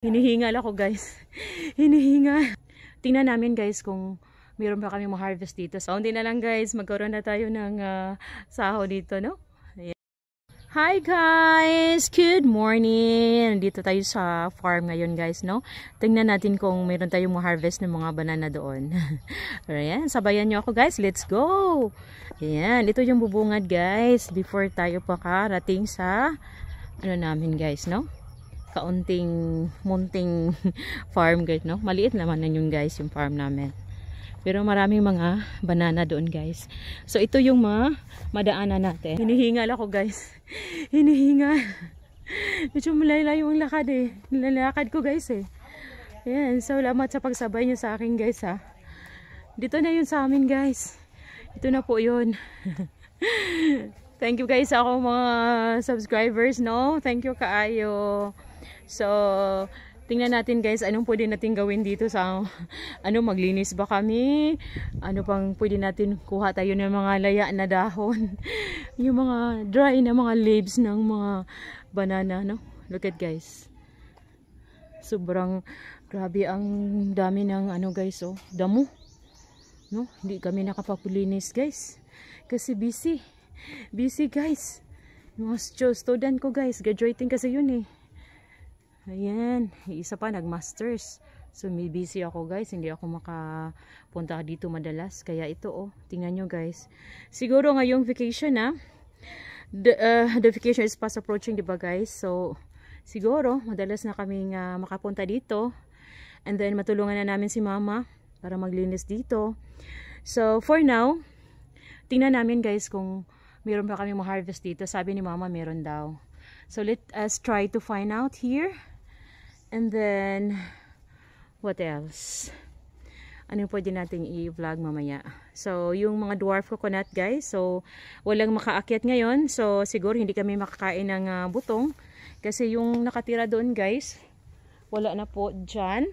Hinihingal ako guys. Hinihingal. Tingnan namin guys kung mayroon pa kami ma-harvest dito. So, hindi na lang guys. Magkaroon na tayo ng saho dito, no? Ayan. Hi guys! Good morning! Dito tayo sa farm ngayon guys, no? Tingnan natin kung mayroon tayong ma-harvest ng mga banana doon. Ayan, sabayan nyo ako guys. Let's go! Ayan, ito yung bubungad guys. Before tayo pakarating sa ano namin guys, no? Kaunting munting farm guys, no? Maliit naman na yung guys yung farm namin, pero maraming mga banana doon guys. So ito yung mga madaanan natin. Hinihingal ako guys. Hinihingal. Medyo malayo yung lakad eh. Nilalakad ko guys eh. Ayan, so salamat sa pagsabay nyo sa akin guys ha. Dito na yun sa amin guys. Ito na po yun. Thank you guys sa ako mga subscribers, no? Thank you kaayo. So, tingnan natin guys, anong pwede natin gawin dito sa, maglinis ba kami? Ano pang pwede natin kuha tayo ng mga laya na dahon? Yung mga dry na mga leaves ng mga banana, no? Look at guys. Sobrang grabe ang dami ng guys, oh, damo. No? Hindi kami nakapaglinis guys. Kasi busy. Busy guys. Mga student ko guys, graduating kasi yun eh. Ayan, isa pa nag-masters. So may busy ako guys, hindi ako makapunta dito madalas. Kaya ito oh, tingnan nyo guys. Siguro ngayong vacation the vacation is fast approaching, diba guys? So siguro madalas na kaming makapunta dito. And then matulungan na namin si mama para maglinis dito. So for now, tingnan namin guys kung meron pa kami ma-harvest dito. Sabi ni mama meron daw. So let us try to find out here. And then, what else? Ano pwede nating i-vlog mamaya? So, yung mga dwarf coconut guys. So, walang makaakyat ngayon. So, siguro hindi kami makakain ng butong. Kasi yung nakatira doon guys, wala na po dyan.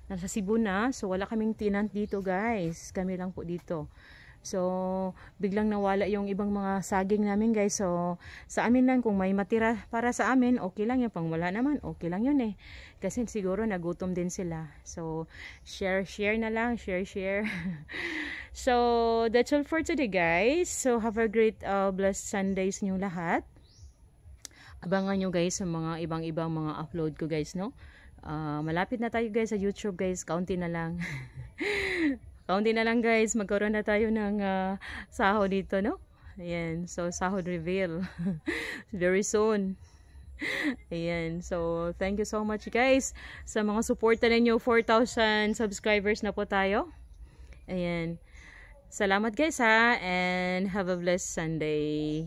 Nasa Cebu na. So, wala kaming tenant dito guys. Kami lang po dito. So, biglang nawala yung ibang mga saging namin guys. So, sa amin lang, kung may matira para sa amin, okay lang yun. Pang wala naman, okay lang yun eh. Kasi siguro nagutom din sila. So, share na lang. Share. So, that's all for today guys. So, have a great blessed Sundays nyo lahat. Abangan nyo guys sa mga ibang mga upload ko guys, no? Malapit na tayo guys sa YouTube guys. Kaunti na lang. Kaunti na lang guys, magkaroon na tayo ng sahod dito, no? Ayan, so sahod reveal. Very soon. Ayan, so thank you so much guys sa mga suporta ninyo. 4,000 subscribers na po tayo. Ayan, salamat guys ha, and have a blessed Sunday.